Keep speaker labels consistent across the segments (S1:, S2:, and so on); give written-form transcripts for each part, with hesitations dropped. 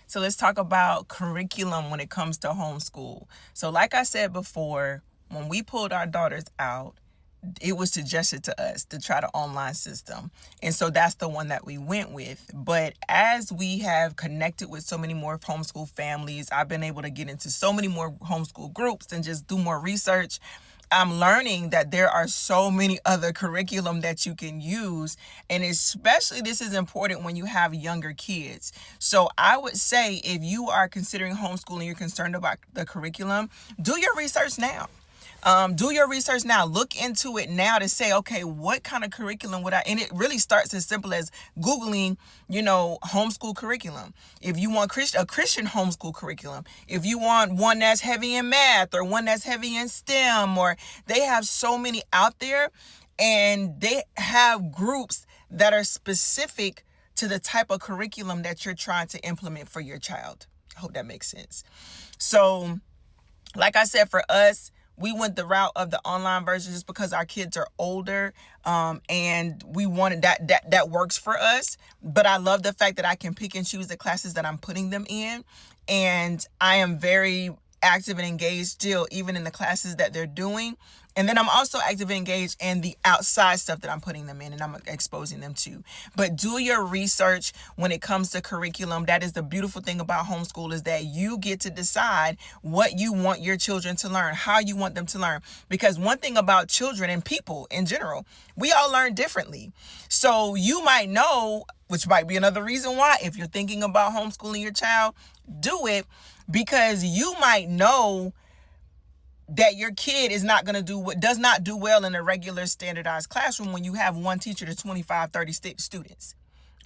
S1: So let's talk about curriculum when it comes to homeschool. So like I said before, when we pulled our daughters out, it was suggested to us to try the online system. And so that's the one that we went with. But as we have connected with so many more homeschool families, I've been able to get into so many more homeschool groups and just do more research. I'm learning that there are so many other curriculum that you can use. And especially this is important when you have younger kids. So I would say if you are considering homeschooling, you're concerned about the curriculum, do your research now. Do your research now. Look into it now to say, okay, what kind of curriculum would I? And it really starts as simple as Googling, homeschool curriculum. If you want a Christian homeschool curriculum, if you want one that's heavy in math or one that's heavy in STEM, or they have so many out there, and they have groups that are specific to the type of curriculum that you're trying to implement for your child. I hope that makes sense. So, like I said, for us, we went the route of the online version just because our kids are older, and we wanted that works for us. But I love the fact that I can pick and choose the classes that I'm putting them in, and I am very active and engaged still, even in the classes that they're doing. And then I'm also active and engaged in the outside stuff that I'm putting them in and I'm exposing them to. But do your research when it comes to curriculum. That is the beautiful thing about homeschool, is that you get to decide what you want your children to learn, how you want them to learn. Because one thing about children and people in general, we all learn differently. So you might know, which might be another reason why, if you're thinking about homeschooling your child, do it, because you might know that your kid is not going to does not do well in a regular standardized classroom when you have one teacher to 25, 30 students,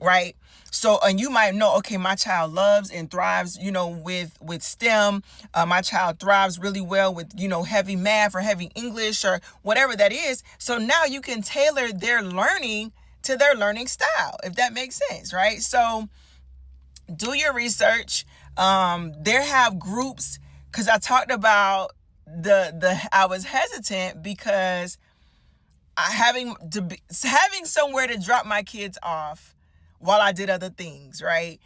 S1: right? So, and you might know, okay, my child loves and thrives, with STEM. My child thrives really well with, heavy math or heavy English or whatever that is. So now you can tailor their learning to their learning style, if that makes sense, right? So do your research. There have groups, because I talked about I was hesitant because having somewhere to drop my kids off while I did other things, right?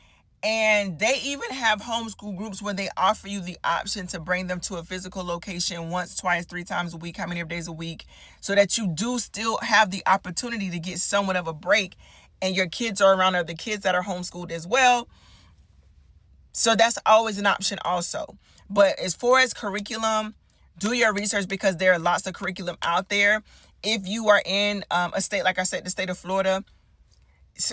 S1: And they even have homeschool groups where they offer you the option to bring them to a physical location once, twice, 3 times a week, how many days a week, so that you do still have the opportunity to get somewhat of a break, and your kids are around other kids that are homeschooled as well. So that's always an option also. But as far as curriculum, do your research, because there are lots of curriculum out there. If you are in a state, like I said, the state of Florida,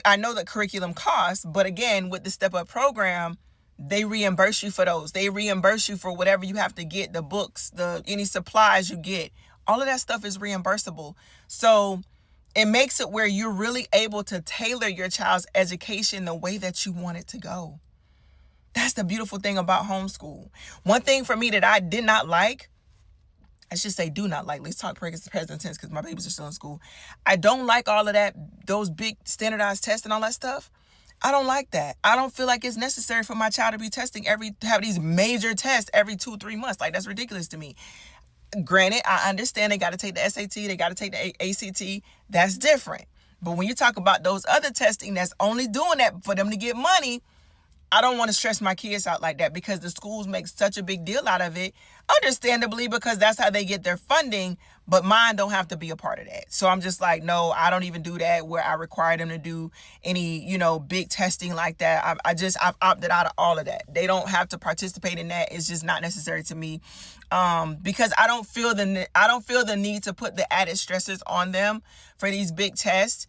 S1: I know that curriculum costs, but again, with the Step Up program, they reimburse you for those. They reimburse you for whatever you have to get, the books, any supplies you get. All of that stuff is reimbursable. So it makes it where you're really able to tailor your child's education the way that you want it to go. That's the beautiful thing about homeschool. One thing for me that I did not like, I should say do not like, let's talk present tense because my babies are still in school. I don't like all of that, those big standardized tests and all that stuff. I don't like that. I don't feel like it's necessary for my child to be have these major tests every 2-3 months. Like, that's ridiculous to me. Granted, I understand they got to take the SAT, they got to take the ACT. That's different. But when you talk about those other testing that's only doing that for them to get money, I don't want to stress my kids out like that, because the schools make such a big deal out of it, understandably, because that's how they get their funding, but mine don't have to be a part of that. So I'm just like, no, I don't even do that where I require them to do any, big testing like that. I've opted out of all of that. They don't have to participate in that. It's just not necessary to me, because I don't feel the need to put the added stressors on them for these big tests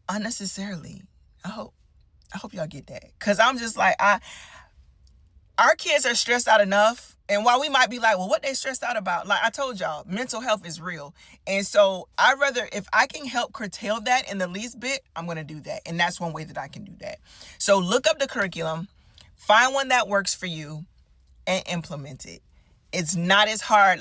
S1: unnecessarily. I hope y'all get that. Because I'm just like, our kids are stressed out enough. And while we might be like, well, what they stressed out about? Like I told y'all, mental health is real. And so I'd rather, if I can help curtail that in the least bit, I'm going to do that. And that's one way that I can do that. So look up the curriculum, find one that works for you, and implement it. It's not as hard.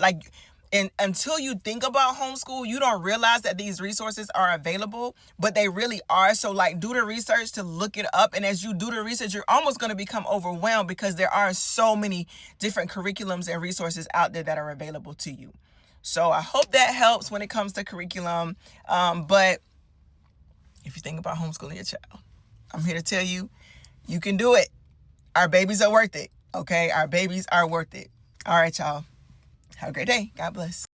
S1: And until you think about homeschool, you don't realize that these resources are available, but they really are. So do the research to look it up. And as you do the research, you're almost going to become overwhelmed, because there are so many different curriculums and resources out there that are available to you. So I hope that helps when it comes to curriculum. But if you think about homeschooling your child, I'm here to tell you, you can do it. Our babies are worth it. Okay, our babies are worth it. All right, y'all. Have a great day. God bless.